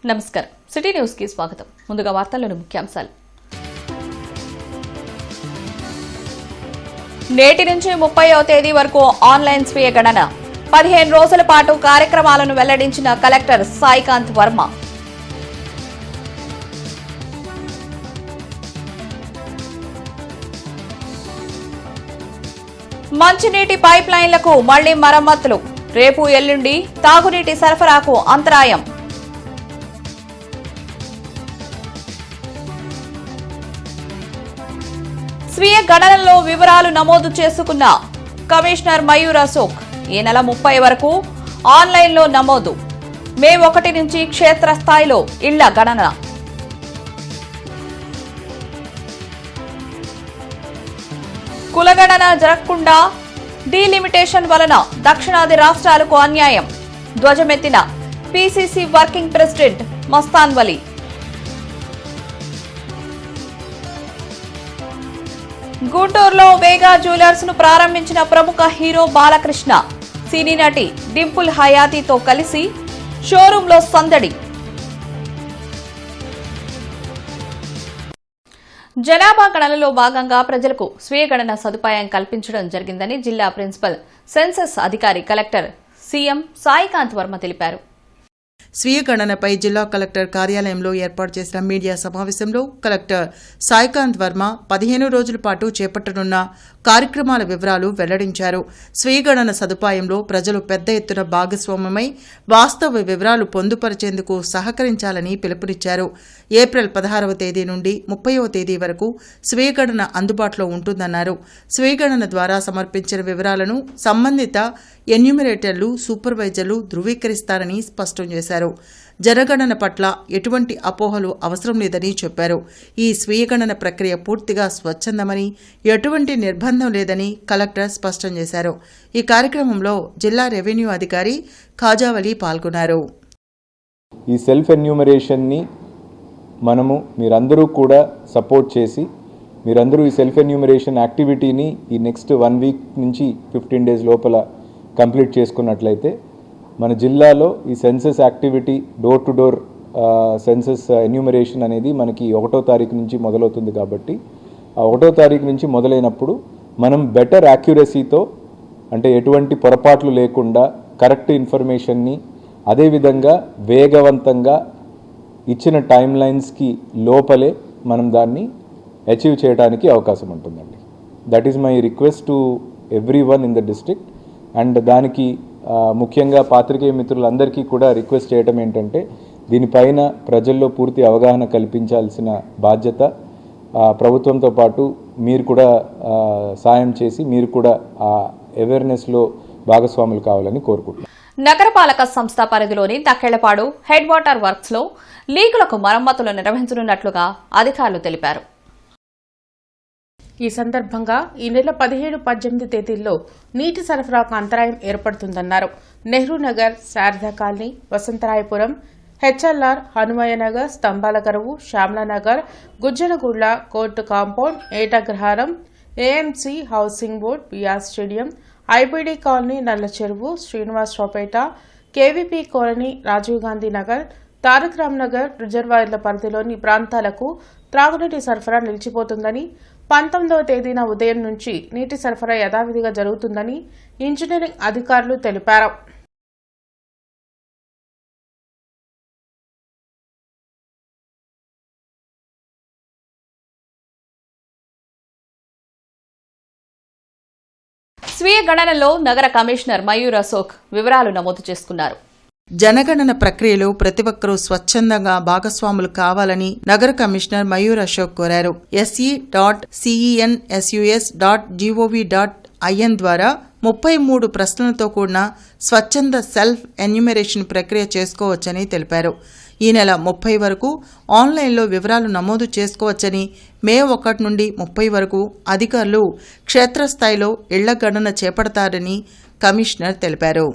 నమస్కారం city news కి స్వాగతం. ముందుగా వార్తల్లోని ముఖ్యాంశాలు. నేటి నుంచి 30వ తేదీ వరకు ఆన్లైన్ స్వీయ గణన. 15 రోజుల పాటు కార్యక్రమాలను వెల్లడించిన కలెక్టర్ సాయికాంత్ వర్మ. మంచినీటి పైప్ లైన్లకు మళ్లీ మరమ్మతులు. రేపు ఎల్లుండి తాగునీటి సరఫరాకు అంతరాయం. స్వీయ గణనలో వివరాలు నమోదు చేసుకున్న కమిషనర్ మయూర్ అశోక్. ఈ నెల 30 వరకు ఆన్లైన్లో నమోదు. మే 1 నుంచి క్షేత్రస్థాయిలో ఇళ్ల గణన. కులగణన జరగకుండా డీలిమిటేషన్ వలన దక్షిణాది రాష్ట్రాలకు అన్యాయం. ధ్వజమెత్తిన PCC working president Mastan Vali. గుంటూరులో వేగా జ్యువెలర్స్ ను ప్రారంభించిన ప్రముఖ హీరో బాలకృష్ణ. సినీ నటి డింపుల్ హయాతీతో కలిసి షోరూంలో సందడి. జనాభా గణనలో భాగంగా ప్రజలకు స్వీయ గణన సదుపాయం కల్పించడం జరిగిందని జిల్లా ప్రిన్సిపల్ సెన్సస్ అధికారి కలెక్టర్ సీఎం సాయికాంత్ వర్మ తెలిపారు. స్వీయ గణనపై జిల్లా కలెక్టర్ కార్యాలయంలో ఏర్పాటు చేసిన మీడియా సమావేశంలో కలెక్టర్ సాయికాంత్ వర్మ 15 రోజుల పాటు చేపట్టనున్న కార్యక్రమాల వివరాలు వెల్లడించారు. స్వీయ గణన సదుపాయంలో ప్రజలు పెద్ద ఎత్తున భాగస్వామ్యమై వాస్తవ వివరాలు పొందుపరిచేందుకు సహకరించాలని పిలుపునిచ్చారు. ఏప్రిల్ 16వ తేదీ నుండి 30వ తేదీ వరకు స్వీయ గణన అందుబాటులో ఉంటుందన్నారు. స్వీయ గణన ద్వారా సమర్పించిన వివరాలను సంబంధిత ఎన్యూమరేటర్లు, సూపర్వైజర్లు ధృవీకరిస్తారని స్పష్టం చేశారు. జనగణన పట్ల ఎటువంటి అపోహలు అవసరం లేదని చెప్పారు. ఈ స్వీయ గణన ప్రక్రియ పూర్తిగా స్వచ్ఛందమని, ఎటువంటి నిర్బంధం లేదని కలెక్టర్ స్పష్టం చేశారు. ఈ కార్యక్రమంలో జిల్లా రెవెన్యూ అధికారి ఖాజావలి పాల్గొన్నారు. ఈ సెల్ఫ్ ఎన్యూమరేషన్ని మీరందరూ కూడా సపోర్ట్ చేసి మీరందరూ ఈ సెల్ఫ్ ఎన్యూమరేషన్ యాక్టివిటీని ఈ నెక్స్ట్ 1 వీక్ నుంచి 15 డేస్ లోపల కంప్లీట్ చేసుకున్నట్లయితే మన జిల్లాలో ఈ census activity door to door census enumeration అనేది మనకి 1వ తారీఖు నుంచి మొదలవుతుంది. కాబట్టి ఆ 1వ తారీఖు నుంచి మొదలైనప్పుడు మనం బెటర్ యాక్యురసీతో, అంటే ఎటువంటి పొరపాట్లు లేకుండా కరెక్ట్ ఇన్ఫర్మేషన్ని అదేవిధంగా వేగవంతంగా ఇచ్చిన టైం లైన్స్కి లోపలే మనం దాన్ని అచీవ్ చేయడానికి అవకాశం ఉంటుందండి. That is my request to every one in the district. And దానికి ముఖ్యంగా పాత్రికేయ మిత్రులందరికీ కూడా రిక్వెస్ట్ చేయడం ఏంటంటే, దీనిపైన ప్రజల్లో పూర్తి అవగాహన కల్పించాల్సిన బాధ్యత ప్రభుత్వంతో పాటు మీరు కూడా సాయం చేసి మీరు కూడా ఆ అవేర్నెస్లో భాగస్వాములు కావాలని కోరుకుంటున్నాను. నగరపాలక సంస్థ పరిధిలోని తక్కెళ్లపాడు హెడ్ వాటర్ వర్క్స్ లో లీకులకు మరమ్మతులు నిర్వహించనున్నట్లుగా అధికారులు తెలిపారు. ఈ సందర్భంగా ఈ నెల 17, 18 తేదీల్లో నీటి సరఫరాకు అంతరాయం ఏర్పడుతుందన్నారు. Nehru Nagar, Sharada colony, Vasantharayapuram, HLR, Hanumaiah Nagar, Stambhala Karuvu, Shyamalanagar, Gujjanagulla, court compound, Etagraharam, AMC, housing board, BR stadium, IBD colony, Nalla Cheruvu, Srinivasaraopet, KVP colony, Rajiv Gandhi Nagar, Tarak Ram Nagar రిజర్వాయర్ల పరిధిలోని ప్రాంతాలకు త్రాగునీటి సరఫరా నిలిచిపోతుందని, 19వ తేదీన ఉదయం నుంచి నీటి సరఫరా యథావిధిగా జరుగుతుందని ఇంజనీరింగ్ అధికారులు తెలిపారు. స్వీయ గణనలో నగర కమిషనర్ మయూర్ అశోక్ వివరాలు నమోదు చేసుకున్నారు. జనగణన ప్రక్రియలో ప్రతి ఒక్కరూ స్వచ్ఛందంగా భాగస్వాములు కావాలని నగర కమిషనర్ మయూర్ అశోక్ కోరారు. se.census.gov.in ద్వారా 33 ప్రశ్నలతో కూడిన స్వచ్ఛంద సెల్ఫ్ ఎన్యూమరేషన్ ప్రక్రియ చేసుకోవచ్చని తెలిపారు. ఈ నెల 30 వరకు ఆన్లైన్లో వివరాలు నమోదు చేసుకోవచ్చని, మే 1 నుండి 30 వరకు అధికారులు క్షేత్రస్థాయిలో ఇళ్ల గణన చేపడతారని కమిషనర్ తెలిపారు.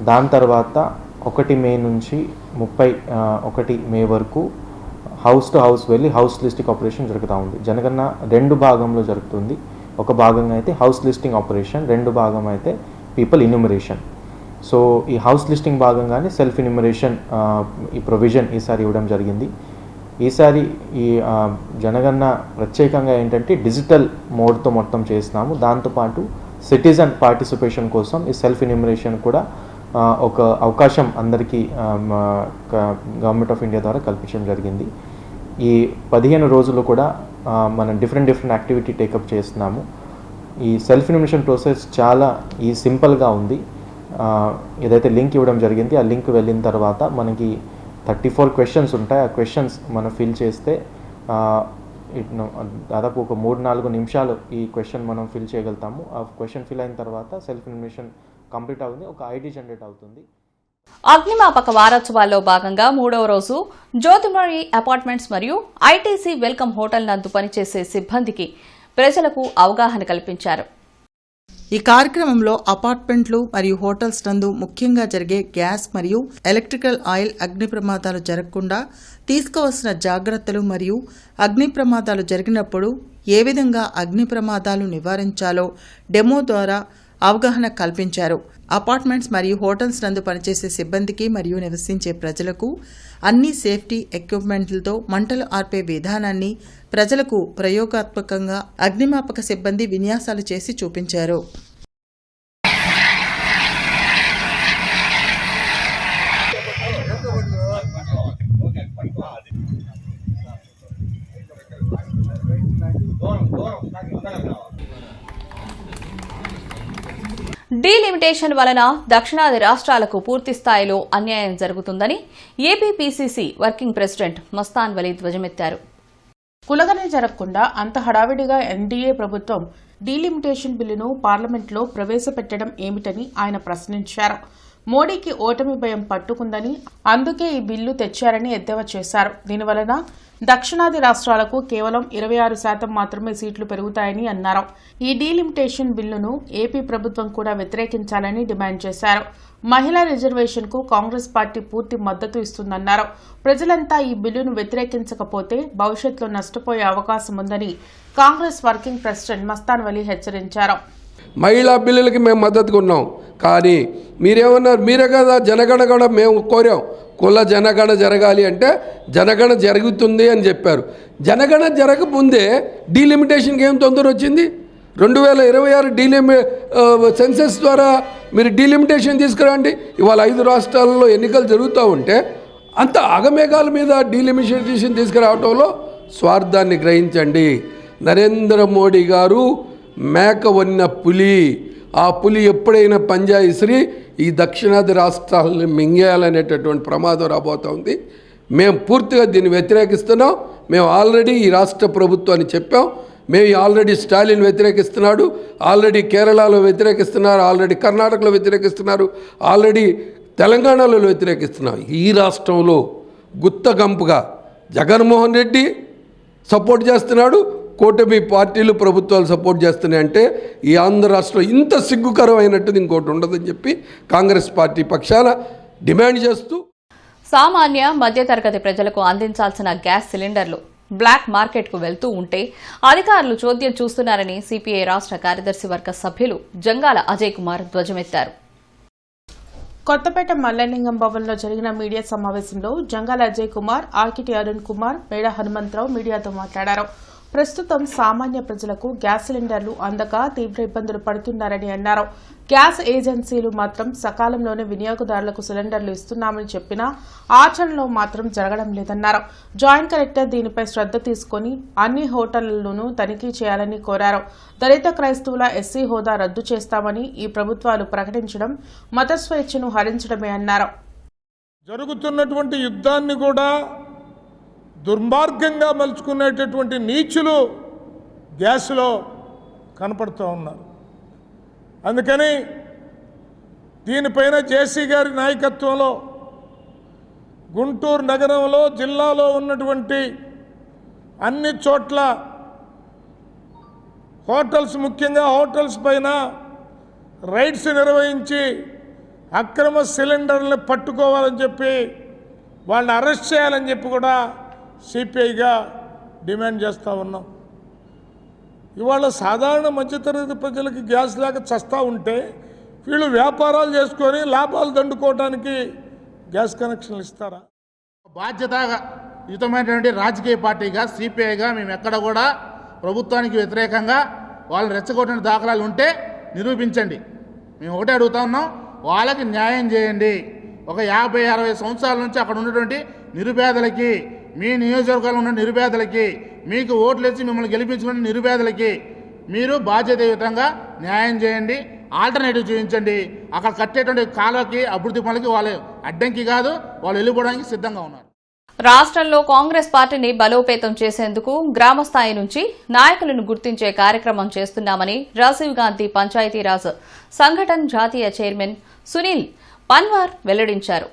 దాని తర్వాత 1 మే నుంచి 31 మే వరకు హౌస్ టు హౌస్ వెళ్ళి హౌస్ లిస్టింగ్ ఆపరేషన్ జరుగుతూ ఉంది. జనగణన 2 భాగంలో జరుగుతుంది. ఒక భాగంగా అయితే హౌస్ లిస్టింగ్ ఆపరేషన్, 2 భాగం అయితే పీపుల్ ఎన్యూమరేషన్. సో ఈ హౌస్ లిస్టింగ్ భాగంగానే సెల్ఫ్ ఎన్యూమరేషన్ ఈ ప్రొవిజన్ ఈసారి ఇవ్వడం జరిగింది. ఈసారి ఈ జనగణన ప్రత్యేకంగా ఏంటంటే డిజిటల్ మోడ్తో మొత్తం చేస్తున్నాము. దాంతోపాటు సిటిజన్ పార్టిసిపేషన్ కోసం ఈ సెల్ఫ్ ఎన్యూమరేషన్ కూడా ఒక అవకాశం అందరికీ గవర్నమెంట్ ఆఫ్ ఇండియా ద్వారా కల్పించడం జరిగింది. ఈ 15 రోజులు కూడా మనం డిఫరెంట్ యాక్టివిటీ టేకప్ చేస్తున్నాము. ఈ సెల్ఫ్ ఎన్యూమరేషన్ ప్రాసెస్ చాలా సింపుల్గా ఉంది. ఏదైతే లింక్ ఇవ్వడం జరిగింది ఆ లింక్ వెళ్ళిన తర్వాత మనకి 34 క్వశ్చన్స్ ఉంటాయి. ఆ క్వశ్చన్స్ మనం ఫిల్ చేస్తే దాదాపు ఒక 3-4 నిమిషాలు ఈ క్వశ్చన్ మనం ఫిల్ చేయగలుగుతాము. ఆ క్వశ్చన్ ఫిల్ అయిన తర్వాత సెల్ఫ్ ఎన్యూమరేషన్ కంప్లీట్ అవుతుంది, ఒక ఐడి జనరేట్ అవుతుంది. అగ్నిమాపక వారోత్సవాల్లో భాగంగా 3వ రోజు జ్యోతిమణి అపార్ట్మెంట్స్ మరియు ఐటీసీ వెల్కమ్ హోటల్ నందు పనిచేసే సిబ్బందికి ప్రజలకు అవగాహన కల్పించారు. ఈ కార్యక్రమంలో అపార్ట్మెంట్లు మరియు హోటల్స్ నందు ముఖ్యంగా జరిగే గ్యాస్ మరియు ఎలక్ట్రికల్ ఆయిల్ అగ్ని ప్రమాదాలు జరగకుండా తీసుకోవాల్సిన జాగ్రత్తలు మరియు అగ్ని ప్రమాదాలు జరిగినప్పుడు ఏ విధంగా అగ్ని ప్రమాదాలు నివారించాలో డెమో ద్వారా అవగాహన కల్పించారు. అపార్ట్మెంట్స్ మరియు హోటల్స్ నందు పనిచేసే సిబ్బందికి మరియు నివసించే ప్రజలకు అన్ని సేఫ్టీ ఎక్విప్మెంట్లతో మంటలు ఆర్పే విధానాన్ని ప్రజలకు ప్రయోగాత్మకంగా అగ్నిమాపక సిబ్బంది విన్యాసాలు చేసి చూపించారు. డీలిమిటేషన్ వలన దక్షిణాది రాష్ట్రాలకు పూర్తి స్థాయిలో అన్యాయం జరుగుతుందని AP PCC working president Mastan Vali ధ్వజమెత్తారు. కులగనే జరగకుండా అంత హడావిడిగా ఎన్డీఏ ప్రభుత్వం డీలిమిటేషన్ బిల్లును పార్లమెంట్లో ప్రవేశపెట్టడం ఏమిటని ఆయన ప్రశ్నించారు. మోడీకి ఓటమి భయం పట్టుకుందని అందుకే ఈ బిల్లు తెచ్చారని ఎద్దేవా చేశారు. దీనివలన దక్షిణాది రాష్ట్రాలకు కేవలం 26% మాత్రమే సీట్లు పెరుగుతాయని అన్నారు. ఈ డీలిమిటేషన్ బిల్లును ఏపీ ప్రభుత్వం కూడా వ్యతిరేకించాలని డిమాండ్ చేశారు. మహిళా రిజర్వేషన్ కు కాంగ్రెస్ పార్టీ పూర్తి మద్దతు ఇస్తుందన్నారు. ప్రజలంతా ఈ బిల్లును వ్యతిరేకించకపోతే భవిష్యత్తులో నష్టపోయే అవకాశం ఉందని కాంగ్రెస్ వర్కింగ్ ప్రెసిడెంట్ మస్తాన్ వలీ హెచ్చరించారు. మహిళా బిల్లులకి మేము మద్దతుగా ఉన్నాం, కానీ మీరేమన్నారు, మీరే కదా జనగణన మేము కోరాం, కుల జనగణ జరగాలి అంటే జనగణ జరుగుతుంది అని చెప్పారు. జనగణ జరగకముందే డీలిమిటేషన్కి ఏం తొందర వచ్చింది? 2026 సెన్సెస్ ద్వారా మీరు డీలిమిటేషన్ తీసుకురండి. ఇవాళ 5 రాష్ట్రాల్లో ఎన్నికలు జరుగుతూ ఉంటే అంత ఆగమేఘాల మీద డీలిమిటేషన్ తీసుకురావటంలో స్వార్థాన్ని గ్రహించండి. నరేంద్ర మోడీ గారు మేక వన్న పులి, ఆ పులి ఎప్పుడైనా పంజా ఇసిరి ఈ దక్షిణాది రాష్ట్రాలను మింగేయాలనేటటువంటి ప్రమాదం రాబోతూ ఉంది. మేము పూర్తిగా దీన్ని వ్యతిరేకిస్తున్నాం. మేము ఆల్రెడీ ఈ రాష్ట్ర ప్రభుత్వాన్ని చెప్పాం. మేము ఆల్రెడీ స్టాలిన్ వ్యతిరేకిస్తున్నాడు, ఆల్రెడీ కేరళలో వ్యతిరేకిస్తున్నారు, ఆల్రెడీ కర్ణాటకలో వ్యతిరేకిస్తున్నారు, ఆల్రెడీ తెలంగాణలో వ్యతిరేకిస్తున్నారు. ఈ రాష్ట్రంలో గుత్తగంపుగా జగన్మోహన్ రెడ్డి సపోర్ట్ చేస్తున్నాడు, కూటమి పార్టీలు ప్రభుత్వాలు సపోర్ట్ చేస్తున్నాయంటే ఈ ఆంధ్ర రాష్ట్రంలో ఇంత సిగ్గుకరమైనట్టుది ఇంకోటి ఉండదని చెప్పి కాంగ్రెస్ పార్టీ పక్షాన డిమాండ్ చేస్తూ సామాన్య మధ్యతరగతి ప్రజలకు అందించాల్సిన గ్యాస్ సిలిండర్లు బ్లాక్ మార్కెట్కు వెళ్తూ ఉంటే అధికారులు చోద్యం చూస్తున్నారని సిపిఐ రాష్ట్ర కార్యదర్శి వర్గ సభ్యులు జంగాల అజయ్ కుమార్ ధ్వజమెత్తారు. కొత్తపేట మల్లలింగం భవన్లో జరిగిన మీడియా సమావేశంలో జంగాల అజయ్ కుమార్, ఆర్కిటి అరుణ్ కుమార్, మేడ హనుమంతరావు మీడియాతో మాట్లాడారు. ప్రస్తుతం సామాన్య ప్రజలకు గ్యాస్ సిలిండర్లు అందక తీవ్ర ఇబ్బందులు పడుతున్నారని అన్నారు. గ్యాస్ ఏజెన్సీలు మాత్రం సకాలంలోనే వినియోగదారులకు సిలిండర్లు ఇస్తున్నామని చెప్పినా ఆచరణలో మాత్రం జరగడం లేదన్నారు. జాయింట్ కలెక్టర్ దీనిపై శ్రద్ధ తీసుకుని అన్ని హోటళ్లను తనిఖీ చేయాలని కోరారు. దళిత క్రైస్తవుల ఎస్సీ హోదా రద్దు చేస్తామని ఈ ప్రభుత్వాలు ప్రకటించడం మత స్వేచ్ఛను హరించడమే అన్నారు. జరుగుతున్నటువంటి యుద్ధాన్ని కూడా దుర్మార్గంగా మలుచుకునేటటువంటి నీచులు గ్యాస్లో కనపడుతూ ఉన్నారు. అందుకని దీనిపైన జేసీ గారి నాయకత్వంలో గుంటూరు నగరంలో, జిల్లాలో ఉన్నటువంటి అన్ని చోట్ల హోటల్స్, ముఖ్యంగా హోటల్స్ పైన రైడ్స్ నిర్వహించి అక్రమ సిలిండర్లను పట్టుకోవాలని చెప్పి వాళ్ళని అరెస్ట్ చేయాలని చెప్పి కూడా సిపిఐగా డిమాండ్ చేస్తూ ఉన్నాం. ఇవాళ సాధారణ మధ్యతరగతి ప్రజలకి గ్యాస్ లేక చస్తూ ఉంటే వీళ్ళు వ్యాపారాలు చేసుకొని లాభాలు దండుకోవడానికి గ్యాస్ కనెక్షన్లు ఇస్తారా? బాధ్యతాయుతమైనటువంటి రాజకీయ పార్టీగా సిపిఐగా మేము ఎక్కడ కూడా ప్రభుత్వానికి వ్యతిరేకంగా వాళ్ళు రెచ్చగొట్టిన దాఖలాలు ఉంటే నిరూపించండి. మేము ఒకటే అడుగుతా ఉన్నాం, వాళ్ళకి న్యాయం చేయండి. ఒక 50-60 సంవత్సరాల నుంచి అక్కడ ఉన్నటువంటి నిరుపేదలకి, మీ నియోజకవర్గంలో ఉన్న నిరుపేదలకి, మీకు ఓట్లు వేసి మిమ్మల్ని గెలిపించుకున్న నిరుపేదలకి మీరు బాధ్యతాయుతంగా న్యాయం చేయండి, ఆల్టర్నేటివ్ చూపించండి. అక్కడ కట్టేటువంటి కాలువకి అభివృద్ధి పనులకి వాళ్ళు అడ్డంకి కాదు, వాళ్ళు వెళ్ళిపోవడానికి సిద్ధంగా ఉన్నారు. రాష్ట్రంలో కాంగ్రెస్ పార్టీని బలోపేతం చేసేందుకు గ్రామ స్థాయి నుంచి నాయకులను గుర్తించే కార్యక్రమం చేస్తున్నామని రాజీవ్ గాంధీ పంచాయతీరాజ్ సంఘటన్ జాతీయ చైర్మన్ సునీల్ పన్వార్ వెల్లడించారు.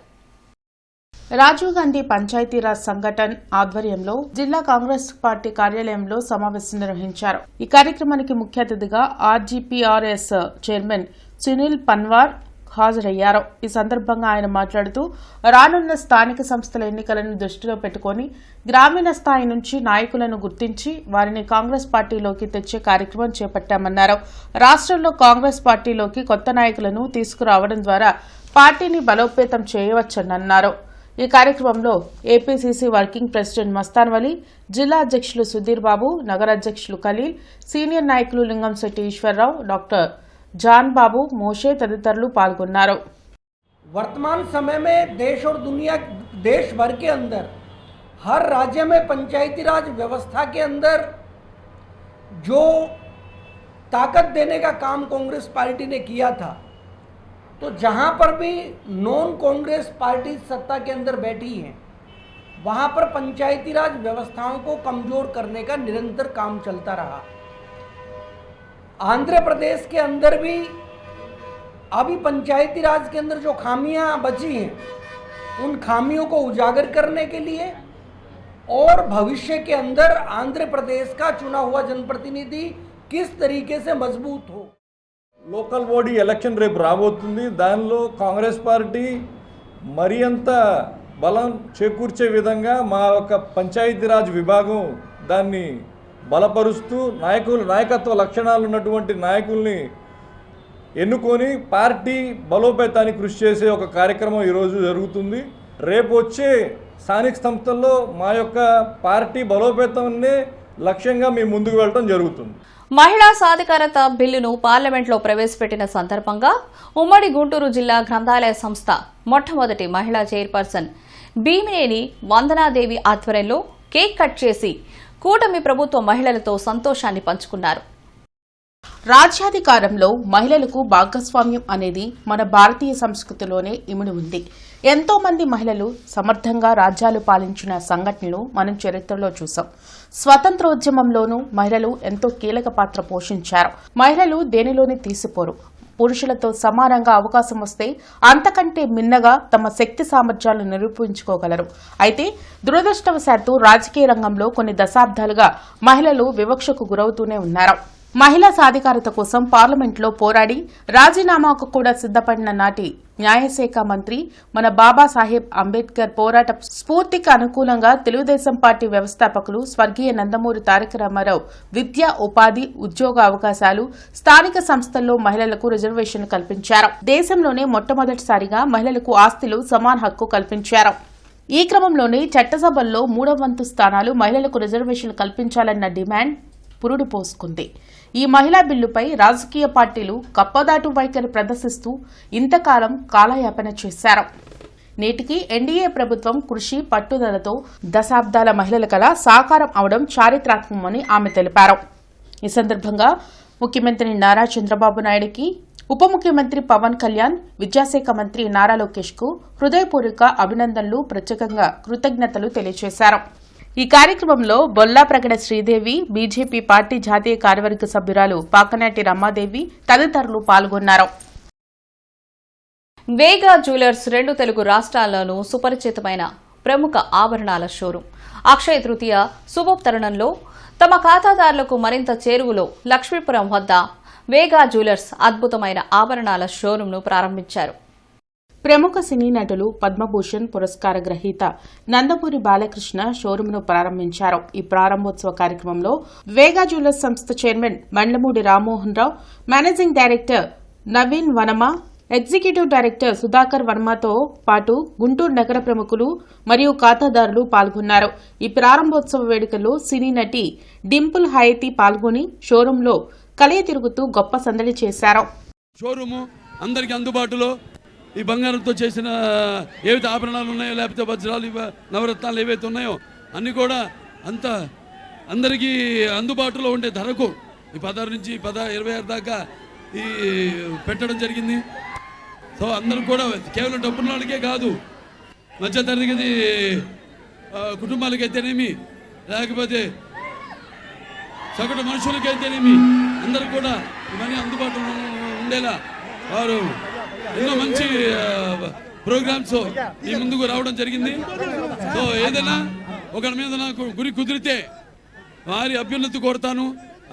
రాజీవ్ గాంధీ పంచాయతీరాజ్ సంఘటన్ ఆధ్వర్యంలో జిల్లా కాంగ్రెస్ పార్టీ కార్యాలయంలో సమావేశం నిర్వహించారు. ఈ కార్యక్రమానికి ముఖ్య అతిథిగా ఆర్జీపీఆర్ఎస్ చైర్మన్ సునీల్ పన్వార్ హాజరయ్యారు. ఈ సందర్భంగా ఆయన మాట్లాడుతూ రానున్న స్థానిక సంస్థల ఎన్నికలను దృష్టిలో పెట్టుకుని గ్రామీణ స్థాయి నుంచి నాయకులను గుర్తించి వారిని కాంగ్రెస్ పార్టీలోకి తెచ్చే కార్యక్రమం చేపట్టామన్నారు. రాష్ట్రంలో కాంగ్రెస్ పార్టీలోకి కొత్త నాయకులను తీసుకురావడం ద్వారా పార్టీని బలోపేతం చేయవచ్చన్నారు. ఈ కార్యక్రమంలో APCC working president Mastan Vali, జిల్లా అధ్యక్షులు సుధీర్ బాబు, నగర అధ్యక్షులు ఖలీల్, సీనియర్ నాయకులు లింగంశెట్టి ఈశ్వరరావు, డాక్టర్ जान बाबू, मोशे तदितरुलु पाल्गొన్నారు. वर्तमान समय में देश और दुनिया, देश भर के अंदर हर राज्य में पंचायती राज व्यवस्था के अंदर जो ताकत देने का काम कांग्रेस पार्टी ने किया था, तो जहां पर भी नॉन कांग्रेस पार्टी सत्ता के अंदर बैठी हैं, वहां पर पंचायती राज व्यवस्थाओं को कमजोर करने का निरंतर काम चलता रहा. आंध्र प्रदेश के अंदर भी अभी पंचायती राज के अंदर जो खामियां बची हैं, उन खामियों को उजागर करने के लिए और भविष्य के अंदर आंध्र प्रदेश का चुना हुआ जनप्रतिनिधि किस तरीके से मजबूत हो. లోకల్ బాడీ ఎలక్షన్ రేపు రాబోతుంది. దానిలో కాంగ్రెస్ పార్టీ మరింత బలం చేకూర్చే విధంగా మా యొక్క పంచాయతీరాజ్ విభాగం దాన్ని బలపరుస్తూ నాయకత్వ లక్షణాలు ఉన్నటువంటి నాయకుల్ని ఎన్నుకొని పార్టీ బలోపేతానికి కృషి చేసే ఒక కార్యక్రమం ఈరోజు జరుగుతుంది. రేపు వచ్చే స్థానిక సంస్థల్లో మా యొక్క పార్టీ బలోపేతాన్నే లక్ష్యంగా మేము ముందుకు వెళ్ళడం జరుగుతుంది. మహిళా సాధికారత బిల్లును పార్లమెంట్లో ప్రవేశపెట్టిన సందర్భంగా ఉమ్మడి గుంటూరు జిల్లా గ్రంథాలయ సంస్థ మొట్టమొదటి మహిళా చైర్పర్సన్ భీమినేని వందనాదేవి ఆధ్వర్యంలో కేక్ కట్ చేసి కూటమి ప్రభుత్వ మహిళలతో సంతోషాన్ని పంచుకున్నారు. రాజ్యాధికారంలో మహిళలకు భాగస్వామ్యం అనేది మన భారతీయ సంస్కృతిలోనే ఇమిడి ఉంది. ఎంతో మంది మహిళలు సమర్థంగా రాజ్యాలు పాలించిన సంఘటనలు మనం చరిత్రలో చూసాం. స్వతంత్రోద్యమంలోనూ మహిళలు ఎంతో కీలక పాత్ర పోషించారు. మహిళలు దేనిలోని తీసిపోరు. పురుషులతో సమానంగా అవకాశం వస్తే అంతకంటే మిన్నగా తమ శక్తి సామర్థ్యాలను నిరూపించుకోగలరు. అయితే దురదృష్టవశాత్తు రాజకీయ రంగంలో కొన్ని దశాబ్దాలుగా మహిళలు వివక్షకు గురవుతూనే ఉన్నారు. మహిళా సాధికారత కోసం పార్లమెంట్లో పోరాడి రాజీనామాకు కూడా సిద్దపడిన నాటి న్యాయశాఖ మంత్రి మన బాబాసాహెబ్ అంబేద్కర్ పోరాట స్ఫూర్తికి అనుకూలంగా తెలుగుదేశం పార్టీ వ్యవస్థాపకులు స్వర్గీయ నందమూరి తారక రామారావు విద్య, ఉపాధి, ఉద్యోగ అవకాశాలు, స్థానిక సంస్థల్లో మహిళలకు రిజర్వేషన్ కల్పించారు. దేశంలోనే మొట్టమొదటిసారిగా మహిళలకు ఆస్తిలో సమాన హక్కు కల్పించారు. ఈ క్రమంలోనే చట్టసభల్లో 3వ వంతు స్థానాలు మహిళలకు రిజర్వేషన్ కల్పించాలన్న డిమాండ్ పురుడు పోసుకుంది. ఈ మహిళా బిల్లుపై రాజకీయ పార్టీలు కప్పదాటు వైఖరి ప్రదర్శిస్తూ ఇంతకాలం కాలయాపన చేశారు. నేటికి ఎన్డీఏ ప్రభుత్వం కృషి, పట్టుదలతో దశాబ్దాల మహిళల కళ సాకారం అవడం చారిత్రాత్మకమని ఆమె తెలిపారు. ఈ సందర్భంగా ముఖ్యమంత్రి నారా చంద్రబాబు నాయుడుకి, ఉప ముఖ్యమంత్రి పవన్ కళ్యాణ్, విద్యాశాఖ మంత్రి నారా లోకేష్ కు హృదయపూర్వక అభినందనలు, ప్రత్యేకంగా కృతజ్ఞతలు తెలియజేశారు. ఈ కార్యక్రమంలో బొల్లాప్రగడ శ్రీదేవి, బీజేపీ పార్టీ జాతీయ కార్యవర్గ సభ్యురాలు పాకనాటి రమాదేవి తదితరులు పాల్గొన్నారు. వేగా జ్యువెలర్స్ 2 తెలుగు రాష్ట్రాల్లోనూ సుపరిచితమైన ప్రముఖ ఆభరణాల షోరూం. అక్షయ తృతీయ శుభ తరుణంలో తమ ఖాతాదారులకు మరింత చేరువలో లక్ష్మీపురం వద్ద వేగా జ్యువెలర్స్ అద్భుతమైన ఆభరణాల షోరూంను ప్రారంభించారు. ప్రముఖ సినీ నటులు, పద్మభూషణ్ పురస్కార గ్రహీత నందమూరి బాలకృష్ణ షోరూంను ప్రారంభించారు. ఈ ప్రారంభోత్సవ కార్యక్రమంలో వేగా జ్యువెలర్స్ సంస్థ chairman Mandlamudi Rammohan Rao, managing director Naveen Vanama, executive director Sudhakar వర్మతో పాటు గుంటూరు నగర ప్రముఖులు మరియు ఖాతాదారులు పాల్గొన్నారు. ఈ ప్రారంభోత్సవ వేడుకల్లో సినీ నటి డింపుల్ హయతి పాల్గొని షోరూంలో కలియ తిరుగుతూ గొప్ప సందడి చేశారు. షోరూము అందరికీ అందుబాటులో ఈ బంగారంతో చేసిన ఏవైతే ఆభరణాలు ఉన్నాయో, లేకపోతే వజ్రాలు, నవరత్నాలు ఏవైతే ఉన్నాయో అన్నీ కూడా అంత అందరికీ అందుబాటులో ఉండే ధరకు ఈ 16 నుంచి 26 దాకా ఈ పెట్టడం జరిగింది. సో అందరూ కూడా కేవలం డబ్బున్న వాళ్ళకే కాదు, మధ్యతరగతి కుటుంబాలకైతేనేమి, లేకపోతే సగటు మనుషులకైతేనేమి అందరూ కూడా ఇవన్నీ అందుబాటులో ఉండేలా వారు ఎన్నో మంచి ప్రోగ్రామ్స్ ఈ ముందుకు రావడం జరిగింది. సో ఏదైనా ఒకరి మీద నాకు గురి కుదిరితే వారి అభ్యున్నతి కోరుతాను.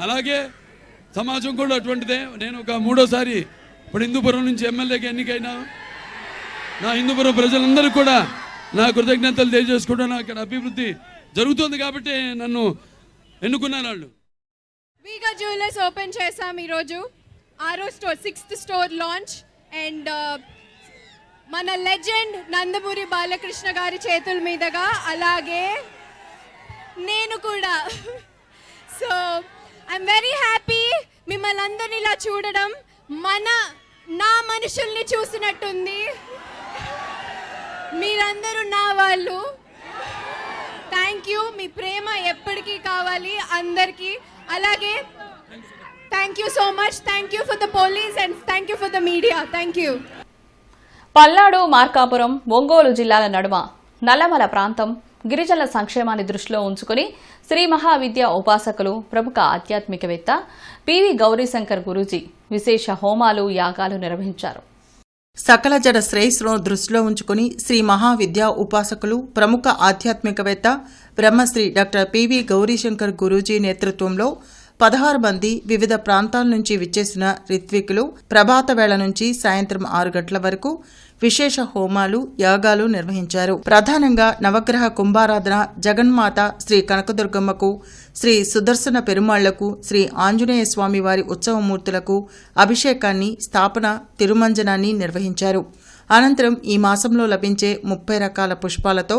అలాగే సమాజం కూడా అటువంటిదే. నేను ఒక 3వ సారి ఇప్పుడు హిందూపురం నుంచి ఎమ్మెల్యేగా ఎన్నికైనా నా హిందూపురం ప్రజలందరూ కూడా నా కృతజ్ఞతలు తెలియజేసుకుంటూ ఇక్కడ అభివృద్ధి జరుగుతుంది కాబట్టి నన్ను ఎన్నుకున్నారు వాళ్ళు. వీగా జ్యువెలర్స్ ఓపెన్ చేసాం ఈరోజు. 6వ store, 6th store launch. And మన లెజెండ్ నందమూరి బాలకృష్ణ గారి చేతుల మీదుగా, అలాగే నేను కూడా. సో ఐఎమ్ వెరీ హ్యాపీ మిమ్మల్ని అందరినీ ఇలా చూడడం. నా మనుషుల్ని చూసినట్టుంది. మీరందరూ నా వాళ్ళు. Thank you. మీ ప్రేమ ఎప్పటికీ కావాలి అందరికీ. అలాగే thank you so much. Thank you for the police and thank you for the media. Thank you. Palnadu, Markapuram, Ongole జిల్లాల నడుమ నల్లమల ప్రాంతం గిరిజనుల సంక్షేమాన్ని దృష్టిలో ఉంచుకుని శ్రీ మహావిద్య ఉపాసకులు, ప్రముఖ ఆధ్యాత్మికవేత్త పివి గౌరీశంకర్ గురూజీ విశేష హోమాలు, యాగాలు నిర్వహించారు. సకల జన శ్రేయస్సును దృష్టిలో ఉంచుకుని శ్రీ మహావిద్యా ఉపాసకులు, ప్రముఖ ఆధ్యాత్మికవేత్త బ్రహ్మశ్రీ డాక్టర్ పివి గౌరీశంకర్ గురూజీ నేతృత్వంలో 16 మంది వివిధ ప్రాంతాల నుంచి విచ్చేసిన రిత్వికులు ప్రభాత వేళ నుంచి సాయంత్రం 6 గంటల వరకు విశేష హోమాలు, యాగాలు నిర్వహించారు. ప్రధానంగా నవగ్రహ కుంభారాధన, జగన్మాత శ్రీ కనకదుర్గమ్మకు, శ్రీ సుదర్శన పెరుమాళ్లకు, శ్రీ ఆంజనేయ స్వామి వారి ఉత్సవమూర్తులకు అభిషేకాన్ని, స్థాపన, తిరుమంజనాన్ని నిర్వహించారు. అనంతరం ఈ మాసంలో లభించే 30 రకాల పుష్పాలతో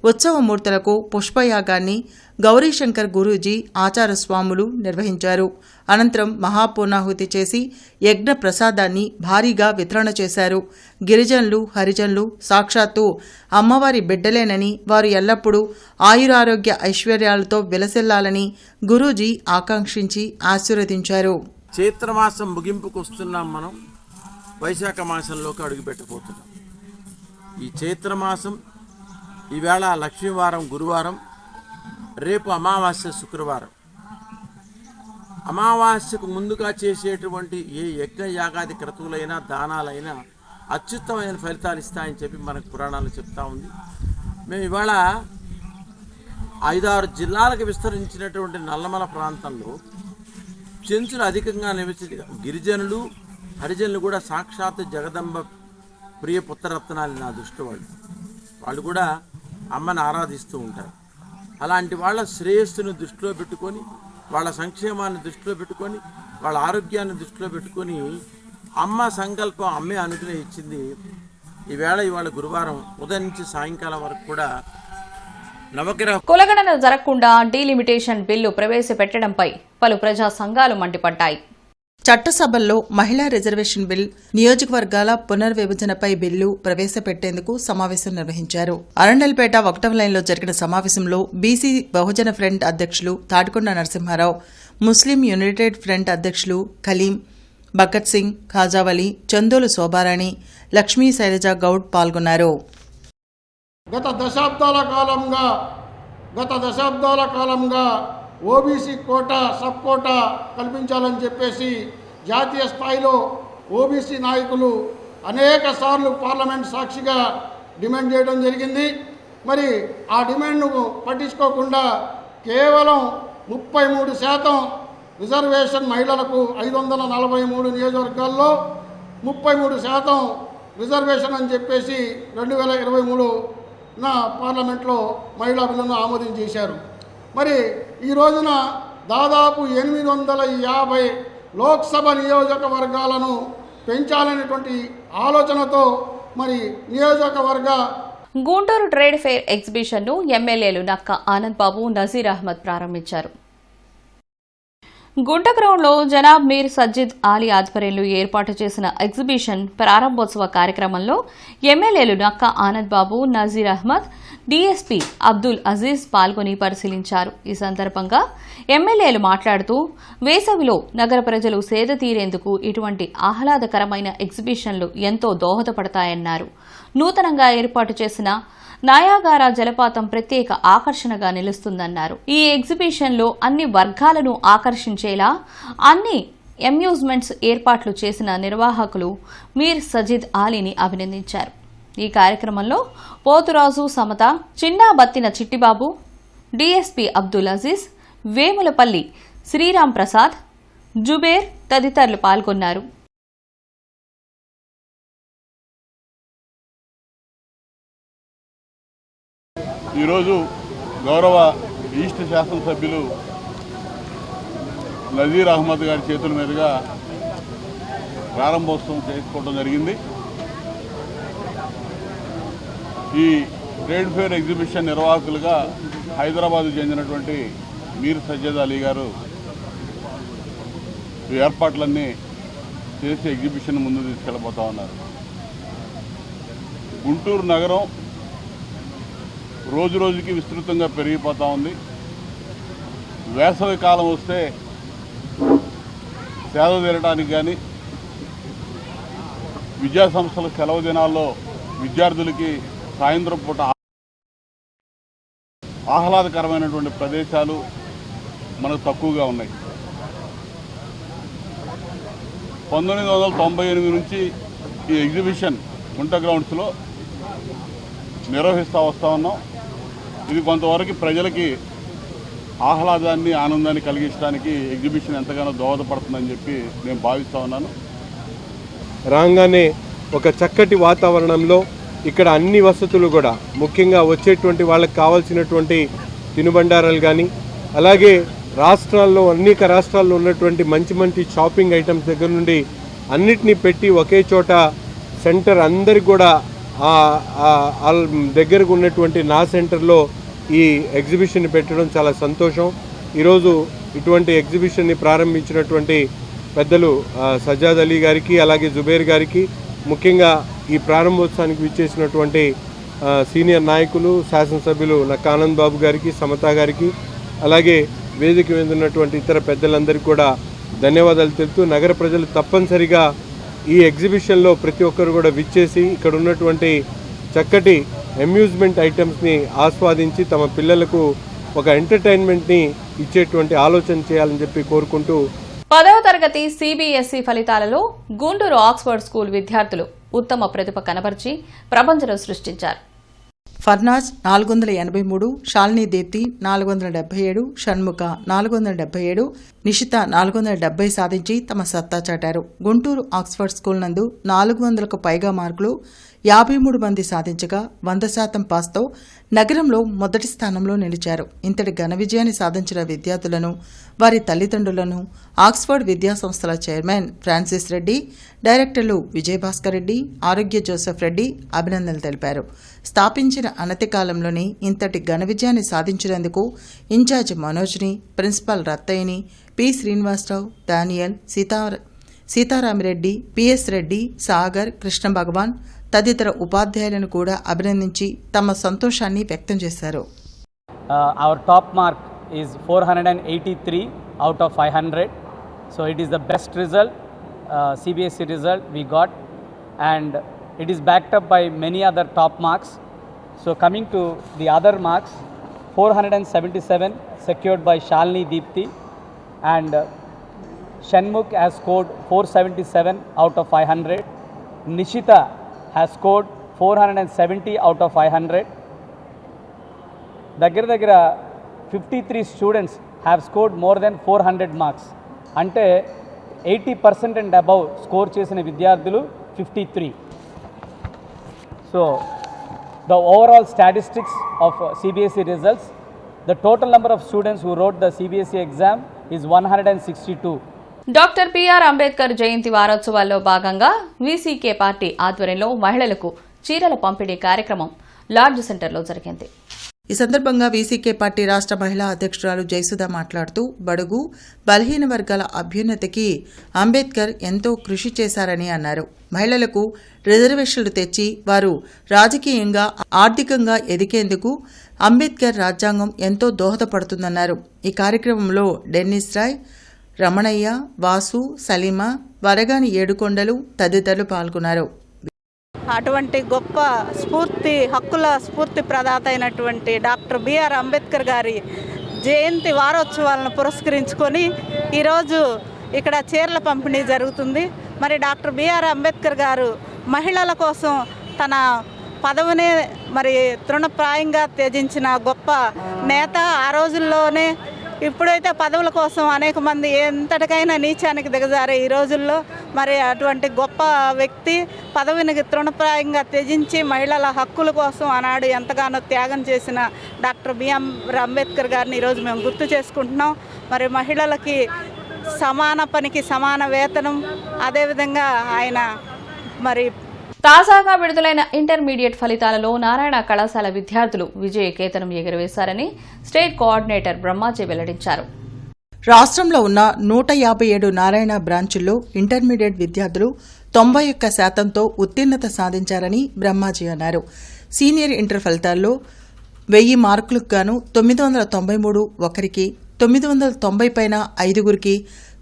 ఉత్సవమూర్తులకు పుష్పయాగాన్ని గౌరీశంకర్ గురూజీ ఆచార స్వాములు నిర్వహించారు. అనంతరం మహాపూర్ణాహుతి చేసి యజ్ఞ ప్రసాదాన్ని భారీగా వితరణ చేశారు. గిరిజనులు, హరిజనులు సాక్షాత్తు అమ్మవారి బిడ్డలేనని, వారు ఎల్లప్పుడూ ఆయురారోగ్య ఐశ్వర్యాలతో విలసిల్లాలని గురూజీ ఆకాంక్షించి ఆశీర్వదించారు. చైత్రమాసం ముగింపుకు వస్తున్నాం. మనం వైశాఖ మాసంలోకి అడుగుపెట్టబోతున్నాం. ఈ చైత్రమాసం ఈవేళ లక్ష్మీవారం, గురువారం, రేపు అమావాస్య, శుక్రవారం. అమావాస్యకు ముందుగా చేసేటువంటి ఏ యజ్ఞ యాగాది క్రతువులైనా, దానాలైనా అత్యుత్తమైన ఫలితాలు ఇస్తాయని చెప్పి మనకు పురాణాలు చెప్తా ఉంది. మేము ఇవాళ 5-6 జిల్లాలకు విస్తరించినటువంటి నల్లమల ప్రాంతంలో చెంచులు అధికంగా నివసించి గిరిజనులు, హరిజనులు కూడా సాక్షాత్ జగదంబ ప్రియ పుత్రరత్నాలు నా దృష్టి వాళ్ళు కూడా అమ్మని ఆరాధిస్తూ ఉంటారు. అలాంటి వాళ్ళ శ్రేయస్సును దృష్టిలో పెట్టుకొని, వాళ్ళ సంక్షేమాన్ని దృష్టిలో పెట్టుకొని, వాళ్ళ ఆరోగ్యాన్ని దృష్టిలో పెట్టుకొని అమ్మ సంకల్పం అమ్మే అనుగ్రహం ఇచ్చింది. ఇవాళ గురువారం ఉదయం నుంచి సాయంకాలం వరకు కూడా నవగ్రహ కులగణన జరగకుండా డీలిమిటేషన్ బిల్లు ప్రవేశపెట్టడంపై పలు ప్రజా సంఘాలు మండిపడ్డాయి. చట్టసభల్లో మహిళా రిజర్వేషన్ బిల్, నియోజకవర్గాల పునర్విభజనపై బిల్లు ప్రవేశపెట్టేందుకు సమావేశం నిర్వహించారు. అరండల్పేట 1వ లైన్లో జరిగిన సమావేశంలో బీసీ బహుజన ఫ్రంట్ అధ్యక్షులు Tatikonda Narasimha Rao, Muslim United front అధ్యక్షులు ఖలీం, భగత్ సింగ్, ఖాజావలి, చందోలు శోభారాణి, లక్ష్మీ శైలజ గౌడ్ పాల్గొన్నారు. గత దశాబ్దాల కాలంగా ఓబీసీ కోటా, సబ్ కోటా కల్పించాలని చెప్పేసి జాతీయ స్థాయిలో ఓబీసీ నాయకులు అనేక సార్లు పార్లమెంట్ సాక్షిగా డిమాండ్ చేయడం జరిగింది. మరి ఆ డిమాండ్ను పట్టించుకోకుండా కేవలం 33% రిజర్వేషన్ మహిళలకు 543 నియోజకవర్గాల్లో 33% రిజర్వేషన్ అని చెప్పేసి 2023 పార్లమెంట్లో మహిళా బిల్లును ఆమోదించేశారు. మరి ఈ రోజున దాదాపు 850 లోక్సభ నియోజకవర్గాలను పెంచాలనేటువంటి ఆలోచనతో మరి నియోజకవర్గ గుంటూరు ట్రేడ్ ఫెయిర్ ఎగ్జిబిషన్ను ఎమ్మెల్యేలు నక్క ఆనంద్ బాబు, నజీర్ అహ్మద్ ప్రారంభించారు. గుంట గ్రౌండ్లో జనాబ్ మీర్ సజ్జిద్ ఆలీ ఆధ్వర్యంలో ఏర్పాటు చేసిన ఎగ్జిబిషన్ ప్రారంభోత్సవ కార్యక్రమంలో ఎమ్మెల్యేలు నక్క ఆనంద్ బాబు, నజీర్ అహ్మద్, డీఎస్పీ అబ్దుల్ అజీజ్ పాల్గొని పరిశీలించారు. ఈ సందర్భంగా ఎమ్మెల్యేలు మాట్లాడుతూ వేసవిలో నగర ప్రజలు సేద తీరేందుకు ఇటువంటి ఆహ్లాదకరమైన ఎగ్జిబిషన్లు ఎంతో దోహదపడతాయన్నారు. నూతనంగా ఏర్పాటు చేసిన నయాగారా జలపాతం ప్రత్యేక ఆకర్షణగా నిలుస్తుందన్నారు. ఈ ఎగ్జిబిషన్లో అన్ని వర్గాలను ఆకర్షించేలా అన్ని అమ్యూజ్మెంట్స్ ఏర్పాట్లు చేసిన నిర్వాహకులు మీర్ సజిద్ ఆలీని అభినందించారు. ఈ కార్యక్రమంలో పోతురాజు సమత, చిన్నా బత్తిన చిట్టిబాబు, డీఎస్పీ అబ్దుల్ అజీజ్, వేములపల్లి శ్రీరామ్ ప్రసాద్, జుబేర్ తదితరులు పాల్గొన్నారు. ఈరోజు గౌరవ ఈస్ట్ శాసనసభ్యులు నజీర్ అహ్మద్ గారి చేతుల మీదుగా ప్రారంభోత్సవం చేసుకోవడం జరిగింది. ఈ ట్రేడ్ ఫెయిర్ ఎగ్జిబిషన్ నిర్వాహకులుగా హైదరాబాద్కు చెందినటువంటి మీర్ సజ్జద్ అలీ గారు ఈ ఏర్పాట్లన్నీ చేసి ఎగ్జిబిషన్ ముందు తీసుకెళ్ళబోతా ఉన్నారు. గుంటూరు నగరం రోజు రోజుకి విస్తృతంగా పెరిగిపోతూ ఉంది. వేసవి కాలం వస్తే సేద తీరడానికి కానీ, విద్యాసంస్థల సెలవు దినాల్లో విద్యార్థులకి సాయంత్రం పూట ఆహ్లాదకరమైనటువంటి ప్రదేశాలు మనకు తక్కువగా ఉన్నాయి. 1998 నుంచి ఈ ఎగ్జిబిషన్ గుంట గ్రౌండ్స్లో నిర్వహిస్తూ వస్తూ ఉన్నాం. ఇది కొంతవరకు ప్రజలకి ఆహ్లాదాన్ని, ఆనందాన్ని కలిగించడానికి ఎగ్జిబిషన్ ఎంతగానో దోహదపడుతుందని చెప్పి నేను భావిస్తూ ఉన్నాను. రాగానే ఒక చక్కటి వాతావరణంలో ఇక్కడ అన్ని వసతులు కూడా, ముఖ్యంగా వచ్చేటువంటి వాళ్ళకి కావాల్సినటువంటి తినుబండారాలు కానీ, అలాగే రాష్ట్రాల్లో అనేక రాష్ట్రాల్లో ఉన్నటువంటి మంచి మంచి షాపింగ్ ఐటమ్స్ దగ్గర నుండి అన్నిటినీ పెట్టి ఒకే చోట సెంటర్ అందరికి కూడా దగ్గరకు ఉన్నటువంటి నా సెంటర్లో ఈ ఎగ్జిబిషన్ పెట్టడం చాలా సంతోషం. ఈరోజు ఇటువంటి ఎగ్జిబిషన్ని ప్రారంభించినటువంటి పెద్దలు సజ్జాద్ అలీ గారికి, అలాగే జుబేర్ గారికి, ముఖ్యంగా ఈ ప్రారంభోత్సవానికి విచ్చేసినటువంటి సీనియర్ నాయకులు శాసనసభ్యులు నక్క ఆనంద్ బాబు గారికి, సమతా గారికి, అలాగే వేదిక మీద ఉన్నటువంటి ఇతర పెద్దలందరికీ కూడా ధన్యవాదాలు తెలుపుతూ, నగర ప్రజలు తప్పనిసరిగా ఈ ఎగ్జిబిషన్లో ప్రతి ఒక్కరు కూడా విచ్చేసి ఇక్కడ ఉన్నటువంటి చక్కటి అమ్యూజ్మెంట్ ఐటమ్స్ని ఆస్వాదించి తమ పిల్లలకు ఒక ఎంటర్టైన్మెంట్ని ఇచ్చేటువంటి ఆలోచన చేయాలని చెప్పి కోరుకుంటూ 10వ తరగతి సిబిఎస్ఈ ఫలితాలలో గుంటూరు ఆక్స్ఫర్డ్ స్కూల్ విద్యార్థులు ఉత్తమ ప్రతిభ కనబర్చి ప్రపంచం సృష్టించారు. ఫర్నాజ్ 483, షాలిని దీప్తి 477, షణ్ముఖ 477, నిషిత 470 సాధించి తమ సత్తా చాటారు. గుంటూరు ఆక్స్ఫర్డ్ స్కూల్ నందు 400కు పైగా మార్కులు 53 మంది సాధించగా 100% పాస్తో నగరంలో మొదటి స్థానంలో నిలిచారు. ఇంతటి ఘన విజయాన్ని సాధించిన విద్యార్థులను, వారి తల్లిదండ్రులను ఆక్స్ఫర్డ్ విద్యాసంస్థల చైర్మన్ ఫ్రాన్సిస్ రెడ్డి, డైరెక్టర్లు విజయభాస్కర్ రెడ్డి, ఆరోగ్య జోసెఫ్ రెడ్డి అభినందనలు తెలిపారు. స్థాపించిన అనతి కాలంలోనే ఇంతటి ఘన విజయాన్ని సాధించినందుకు ఇన్ఛార్జ్ మనోజ్ని, ప్రిన్సిపాల్ రత్తయ్యని, P Srinivasarao, Daniel, Seetharamireddy, PS Reddy, Sagar, Krishna Bhagavan తదితర ఉపాధ్యాయులను కూడా అభినందించి తమ సంతోషాన్ని వ్యక్తం చేశారు. Our top mark is 483 out of 500. So it is the best result, CBSE result we got, and it is backed up by many other top marks. So coming to the other marks, 477 secured by Shalini Deepthi, and Shanmukh has scored 477 out of 500. Nishita has scored 470 out of 500. దగ్గర 53 students have scored more than 400 marks. అంటే 80% and above score చేసిన విద్యార్థులు 53. So the overall statistics of CBSE results, the total number of students who wrote the CBSE exam is 162. Doctor BR Ambedkar Jayanti వారోత్సవాల్లో భాగంగా VCK party ఆధ్వర్యంలో మహిళలకు చీరల పంపిణీ కార్యక్రమం లార్జ్ సెంటర్లో జరిగింది. ఈ సందర్భంగా వీసీకే పార్టీ రాష్ట్ర మహిళా అధ్యక్షురాలు జయసుధ మాట్లాడుతూ బడుగు బలహీన వర్గాల అభ్యున్నతికి అంబేద్కర్ ఎంతో కృషి చేశారని అన్నారు. మహిళలకు రిజర్వేషన్లు తెచ్చి వారు రాజకీయంగా ఆర్థికంగా ఎదిగేందుకు అంబేద్కర్ రాజ్యాంగం ఎంతో దోహదపడుతుందన్నారు. ఈ కార్యక్రమంలో డెన్నిస్ రాయ్, రమణయ్య, వాసు, సలీమా, వరగాని ఏడుకొండలు తదితరులు పాల్గొన్నారు. అటువంటి గొప్ప హక్కుల స్ఫూర్తి ప్రదాత అయినటువంటి డాక్టర్ బిఆర్ అంబేద్కర్ గారి జయంతి వారోత్సవాలను పురస్కరించుకొని ఈరోజు ఇక్కడ చీరల పంపిణీ జరుగుతుంది. మరి డాక్టర్ బిఆర్ అంబేద్కర్ గారు మహిళల కోసం తన పదవినే మరి తృణప్రాయంగా త్యజించిన గొప్ప నేత. ఆ రోజుల్లోనే ఇప్పుడైతే పదవుల కోసం అనేక మంది ఎంతటికైనా నీచానికి దిగజారే ఈ రోజుల్లో మరి అటువంటి గొప్ప వ్యక్తి పదవిని తృణప్రాయంగా త్యజించి మహిళల హక్కుల కోసం ఆనాడు ఎంతగానో త్యాగం చేసిన డాక్టర్ బిఆర్ అంబేద్కర్ గారిని ఈరోజు మేము గుర్తు చేసుకుంటున్నాం. మరి మహిళలకి సమాన పనికి సమాన వేతనం, అదేవిధంగా ఆయన మరి తాజాగా విడుదలైన ఇంటర్మీడియట్ ఫలితాలలో నారాయణ కళాశాల విద్యార్థులు విజయ కేతనం ఎగురవేశారని స్టేట్ కోఆర్డినేటర్ బ్రహ్మాజీ వెల్లడించారు. రాష్ట్రంలో ఉన్న 157 నారాయణ బ్రాంచుల్లో ఇంటర్మీడియట్ విద్యార్థులు 91% ఉత్తీర్ణత సాధించారని బ్రహ్మాజీ అన్నారు. సీనియర్ ఇంటర్ ఫలితాల్లో 1000 మార్కులకు గాను 993 ఒకరికి, 990 పైన 5గురికి,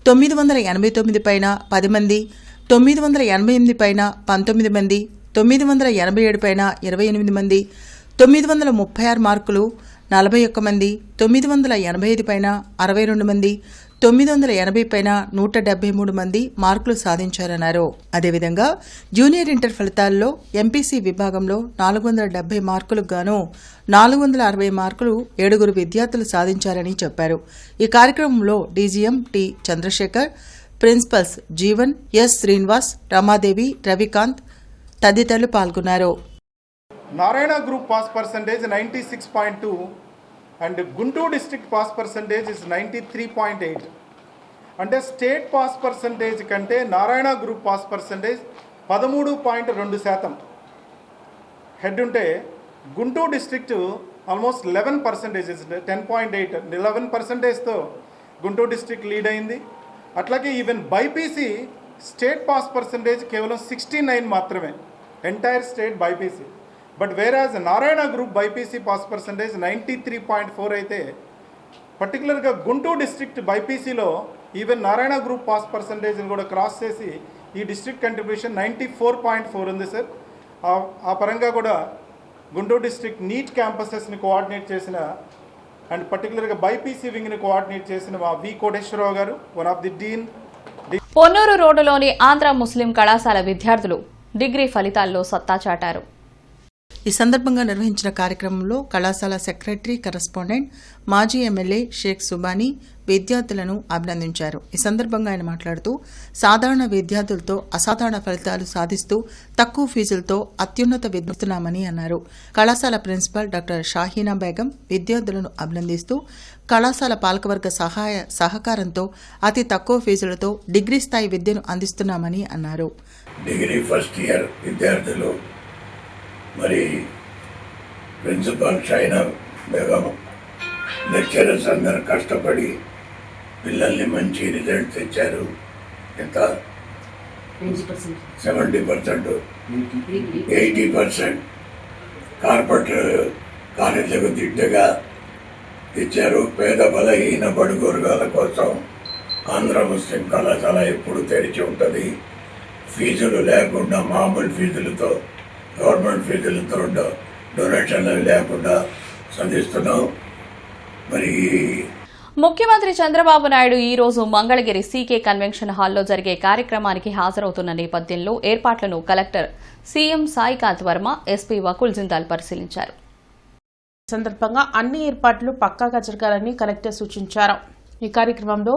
989 పైన 10 మంది, 988 పైన 19 మంది, 987 పైన 28 మంది, 936 మార్కులు 41 మంది, 985 పైన 62 మంది, 980 పైన 173 మంది మార్కులు సాధించారన్నారు. అదేవిధంగా జూనియర్ ఇంటర్ ఫలితాల్లో ఎంపీసీ విభాగంలో 470 మార్కులకు గాను 460 మార్కులు 7 విద్యార్థులు సాధించారని చెప్పారు. ఈ కార్యక్రమంలో DGM T Chandrasekhar, principals Jeevan, S Srinivas, Ramadevi, Ravikanth తదితరులు పాల్గొన్నారు. Narayana group pass percentage 96.2 and Guntur district pass percentage is 93.8. అంటే స్టేట్ పాస్ పర్సంటేజ్ కంటే Narayana group pass percentage 13.2% had ఉంటే గుంటూరు డిస్ట్రిక్ట్ ఆల్మోస్ట్ 11% ఇస్ 10.8. 11%తో గుంటూరు డిస్ట్రిక్ట్ లీడ్ అయింది. అట్లాగే even BiPC state pass percentage కేవలం 69 మాత్రమే, entire state BiPC. But whereas Narayana group BiPC pass percentage 93.4 అయితే పర్టికులర్గా గుంటూరు డిస్ట్రిక్ట్ బైపీసీలో ఈవెన్ నారాయణ గ్రూప్ పాస్ పర్సంటేజ్ని కూడా క్రాస్ చేసి ఈ డిస్ట్రిక్ట్ కంట్రిబ్యూషన్ 94.4 ఉంది సార్. ఆ పరంగా కూడా గుంటూరు డిస్ట్రిక్ట్ నీట్ క్యాంపసెస్ని కోఆర్డినేట్ చేసిన అండ్ పర్టికులర్గా బైపీసీ వింగ్ని కోఆర్డినేట్ చేసిన మా V Koteswararao garu, one of the dean. Ponnur రోడ్డులోని ఆంధ్ర ముస్లిం కళాశాల విద్యార్థులు డిగ్రీ ఫలితాల్లో సత్తా చాటారు. ఈ సందర్భంగా నిర్వహించిన కార్యక్రమంలో కళాశాల సెక్రటరీ కరెస్పాండెంట్ మాజీ ఎమ్మెల్యే షేక్ సుబానీ విద్యార్థులను అభినందించారు. ఈ సందర్భంగా ఆయన మాట్లాడుతూ సాధారణ విద్యార్థులతో అసాధారణ ఫలితాలు సాధిస్తూ తక్కువ ఫీజులతో అత్యున్నత విద్యుతున్నామని అన్నారు. కళాశాల ప్రిన్సిపల్ డాక్టర్ షాహీనా బేగం విద్యార్థులను అభినందిస్తూ కళాశాల పాలకవర్గ సహకారంతో అతి తక్కువ ఫీజులతో డిగ్రీ స్థాయి విద్యను అందిస్తున్నామని అన్నారు. డిగ్రీ ఫస్ట్ ఇయర్ విద్యార్థులు మరి ప్రిన్సిపల్ షాహీనా బేగం లెక్చరర్స్ అందరూ కష్టపడి పిల్లల్ని మంచి రిజల్ట్ తెచ్చారు. ఎంత 70%, 80% కార్పొరేట్ కాలేజీలకు దిట్టగా ఇచ్చారు. పేద బలహీన బడుగు వర్గాల కోసం ఆంధ్ర ముస్లిం కళాశాల ఎప్పుడు తెరిచి ఉంటుంది. ఫీజులు లేకుండా మామూలు ఫీజులతో, గవర్నమెంట్ ఫీజులతో, డొనేషన్లు లేకుండా చదివిస్తున్నాం. మరి ముఖ్యమంత్రి చంద్రబాబు నాయుడు ఈ రోజు మంగళగిరి సీకే కన్వెన్షన్ హాల్లో జరిగే కార్యక్రమానికి హాజరవుతున్న నేపథ్యంలో ఏర్పాట్లను collector CM Saikanth Varma, SP Vakul Jindal పరిశీలించారు. ఈ సందర్భంగా అన్ని ఏర్పాట్లు పక్కాగా జరగాలని కలెక్టర్ సూచించారు. ఈ కార్యక్రమంలో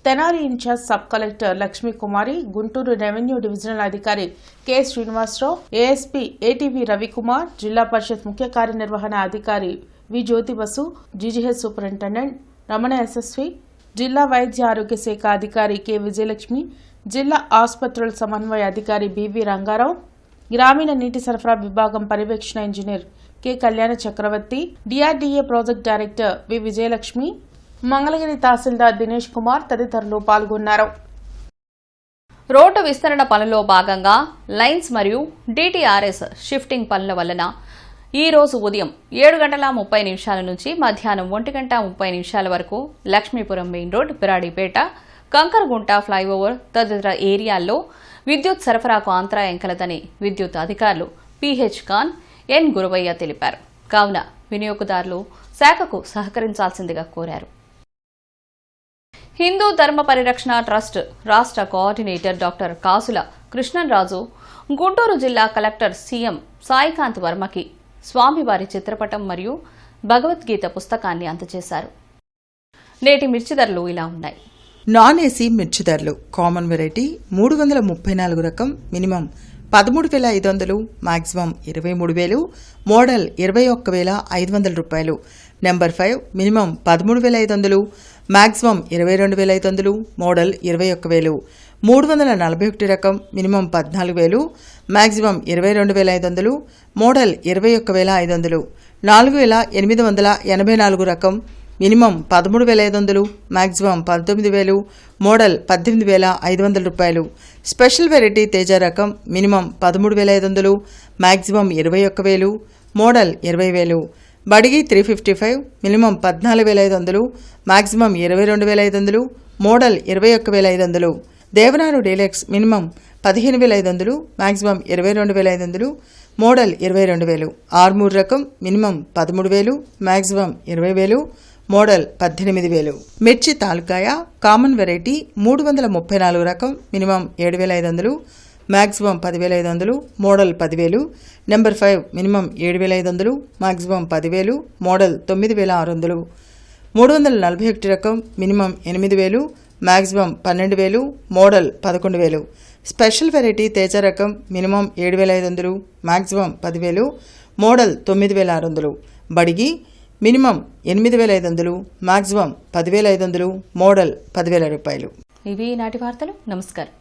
Tenali incharge sub collector Lakshmi Kumari, Guntur revenue divisional అధికారి K Srinivasarao, ASP ATV Ravikumar, జిల్లా పరిషత్ ముఖ్య కార్యనిర్వహణ అధికారి V Jyothi Basu, GGH superintendent Ramana SSV, జిల్లా వైద్య ఆరోగ్య శాఖ అధికారి కె విజయలక్ష్మి, జిల్లా ఆసుపత్రుల సమన్వయ అధికారి బివి రంగారావు, గ్రామీణ నీటి సరఫరా విభాగం పర్యవేక్షణ ఇంజనీర్ కె కళ్యాణ చక్రవర్తి, డిఆర్డీఏ ప్రాజెక్ట్ డైరెక్టర్ వి విజయలక్ష్మి, మంగళగిరి తహసీల్దార్ దినేష్ కుమార్ తదితరులు పాల్గొన్నారు. రోడ్డు విస్తరణ పనుల్లో భాగంగా లైన్స్ మరియు డిటిఆర్ఎస్ షిఫ్టింగ్ పనుల వలన ఈ రోజు ఉదయం 7:30 నుంచి మధ్యాహ్నం 1:30 వరకు Lakshmipuram main road, Biradipeta, Kankaragunta flyover తదితర ఏరియాల్లో విద్యుత్ సరఫరాకు అంతరాయం కలదని విద్యుత్ అధికారులు పిహెచ్ ఖాన్, ఎన్ గురవయ్య తెలిపారు. కావున వినియోగదారులు శాఖకు సహకరించాల్సిందిగా కోరారు. హిందూ ధర్మ పరిరక్షణ ట్రస్ట్ రాష్ట్ర కోఆర్డినేటర్ డాక్టర్ కాసుల కృష్ణన్రాజు గుంటూరు జిల్లా కలెక్టర్ సీఎం సాయికాంత్ వర్మకి స్వామివారి చిత్రపటం మరియు భగవద్గీత పుస్తకాన్ని అందజేశారు. నేటి మిర్చి ధరలు ఇలా ఉన్నాయి. నాన్ ఏసీ మిర్చి ధరలు కామన్ వెరైటీ 334 రకం మినిమం 13,500, మాక్సిమం 23,000, మోడల్ 21,500 రూపాయలు. Number 5 minimum 13,500, maximum 22,500, model 21,000. 341 రకం మినిమం 14,000, మాక్సిమం 22,500, మోడల్ 21,500. 4,884 రకం మినిమం 13,500, మాక్సిమం 19,000, మోడల్ 18,500 రూపాయలు. స్పెషల్ వెరైటీ తేజ రకం minimum 13,500, maximum 21,000, model 20,000. Badigi 355 minimum 14,500, maximum 22,500, model 21,500. Devanur deluxe minimum 15,500, maximum 22,500, model 22,000. Armoor రకం మినిమం 13,000, మాక్సిమం 20,000, మోడల్ 18,000. మిర్చి తాలూకాయ కామన్ వెరైటీ 334 రకం minimum 7,500, maximum 10,500, model 10,000. Number 5 minimum 7,500, maximum 10,000, model 9,600. 341 రకం minimum 8,000, maximum 12,000, model 11,000. Special variety Teja రకం minimum 7,500, maximum 10,000, model 9,600. Badigi minimum 8,500, maximum 10,500, model 10,000 రూపాయలు. ఇవి నాటి వార్తలు. నమస్కారం.